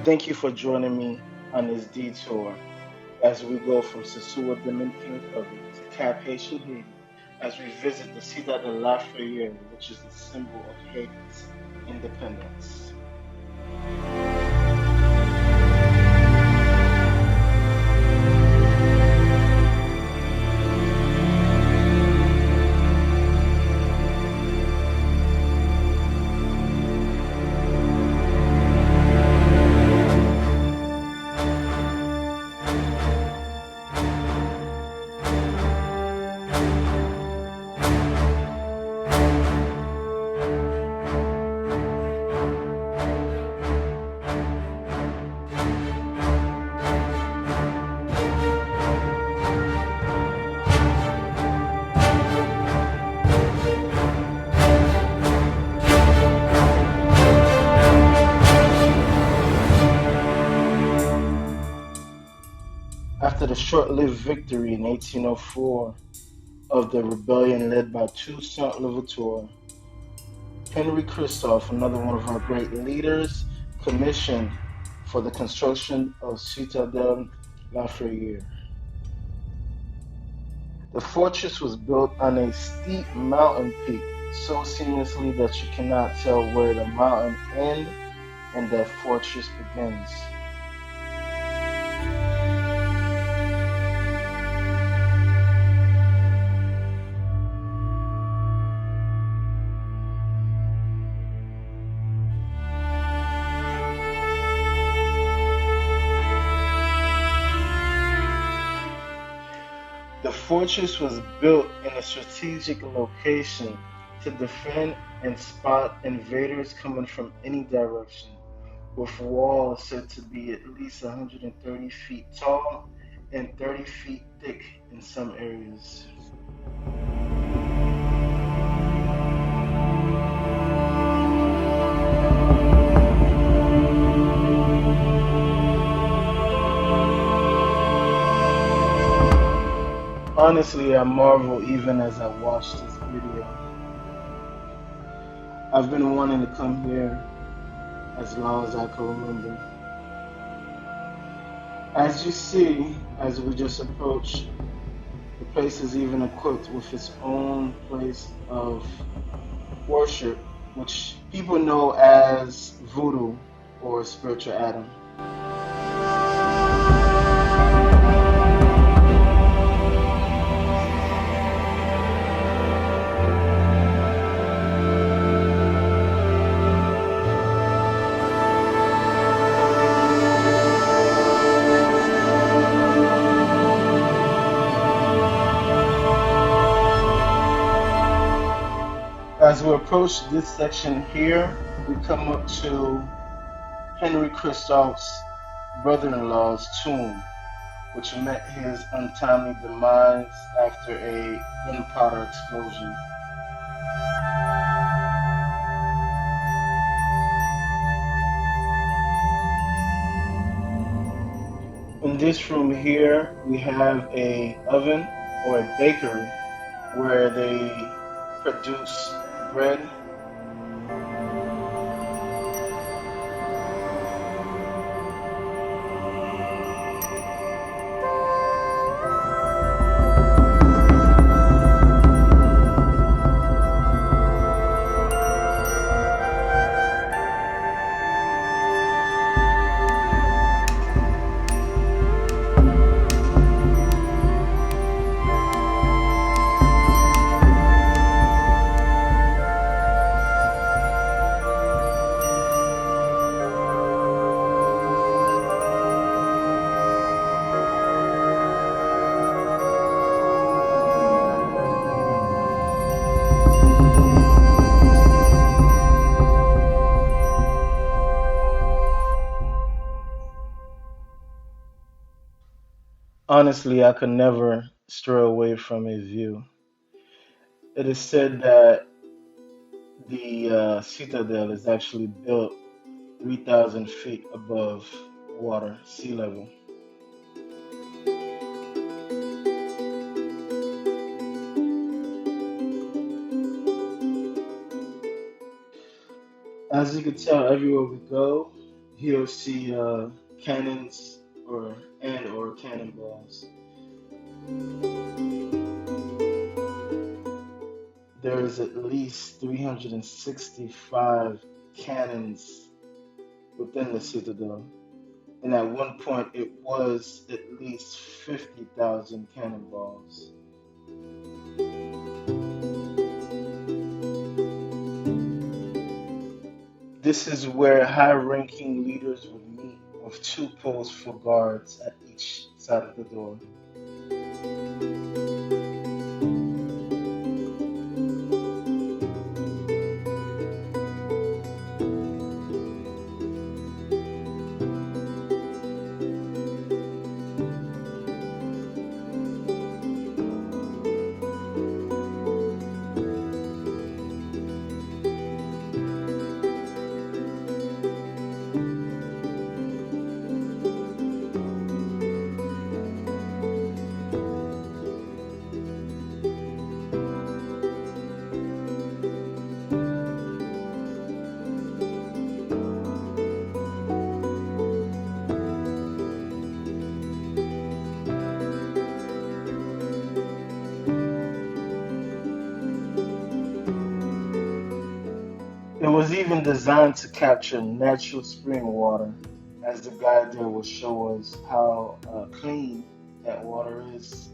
Thank you for joining me on this detour as we go from Sosua Dominican Republic to Cap-Haitien Haiti as we visit the Citadelle Laferriere, which is the symbol of Haiti's independence. After the short-lived victory in 1804 of the rebellion led by Toussaint Louverture, Henry Christophe, another one of our great leaders, commissioned for the construction of Citadelle Laferriere. The fortress was built on a steep mountain peak so seamlessly that you cannot tell where the mountain ends and the fortress begins. The fortress was built in a strategic location to defend and spot invaders coming from any direction, with walls said to be at least 130 feet tall and 30 feet thick in some areas. Honestly, I marvel even as I watch this video. I've been wanting to come here as long as I can remember. As you see, as we just approach, the place is even equipped with its own place of worship, which people know as voodoo or spiritual Adam. As we approach this section here, we come up to Henry Christophe's brother-in-law's tomb, which met his untimely demise after a gunpowder explosion. In this room here, we have a oven or a bakery where they produce bread. Honestly, I could never stray away from his view. It is said that the citadel is actually built 3,000 feet above water, sea level. As you can tell, everywhere we go, Here you'll see cannons or cannonballs. There is at least 365 cannons within the citadel, and at one point it was at least 50,000 cannonballs. This is where high-ranking leaders would meet with two posts for guards at each side of the door. It was even designed to capture natural spring water, as the guide there will show us how clean that water is.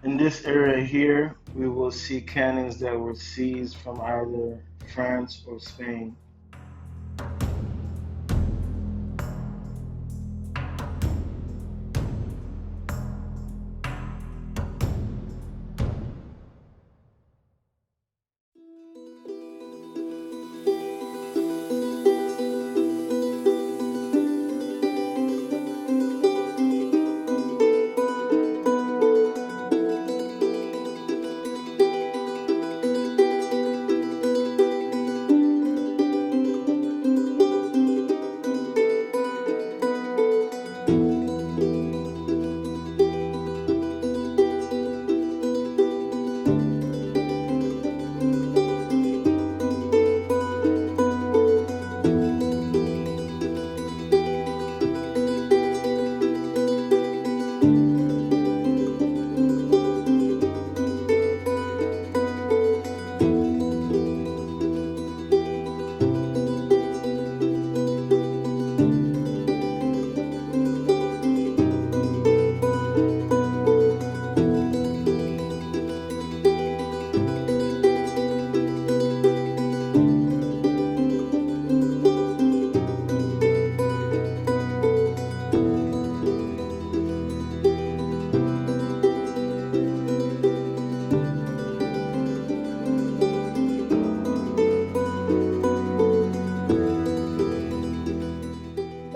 In this area here, we will see cannons that were seized from either France or Spain.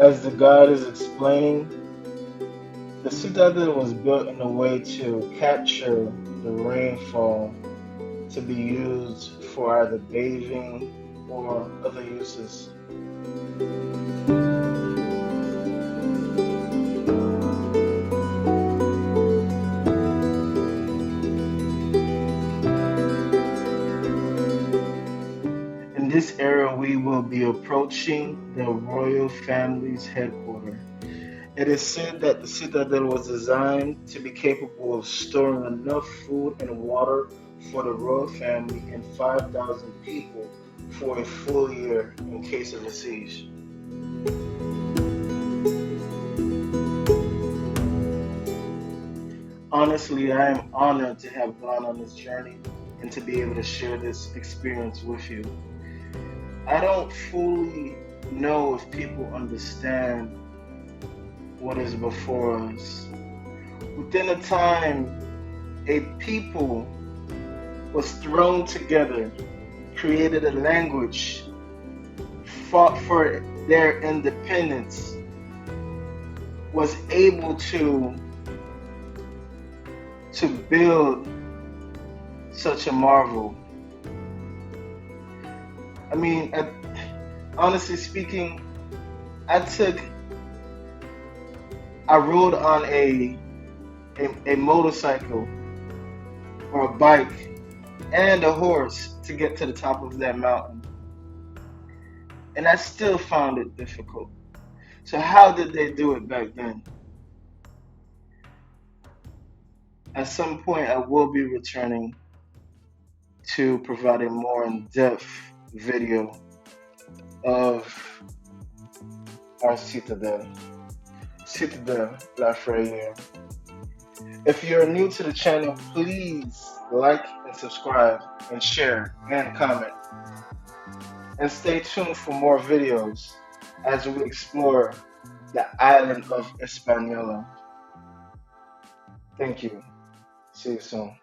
As the guide is explaining, the citadel was built in a way to capture the rainfall to be used for either bathing or other uses. In this area, we will be approaching the royal family's headquarters. It is said that the citadel was designed to be capable of storing enough food and water for the royal family and 5,000 people for a full year in case of a siege. Honestly, I am honored to have gone on this journey and to be able to share this experience with you. I don't fully know if people understand what is before us. Within a time, a people was thrown together, created a language, fought for their independence, was able to build such a marvel. I mean, honestly speaking, I rode on a motorcycle or a bike and a horse to get to the top of that mountain. And I still found it difficult. So how did they do it back then? At some point, I will be returning to provide a more in-depth video of our Citadelle Laferriere. If you're new to the channel, please like and subscribe and share and comment. And stay tuned for more videos as we explore the island of Hispaniola. Thank you. See you soon.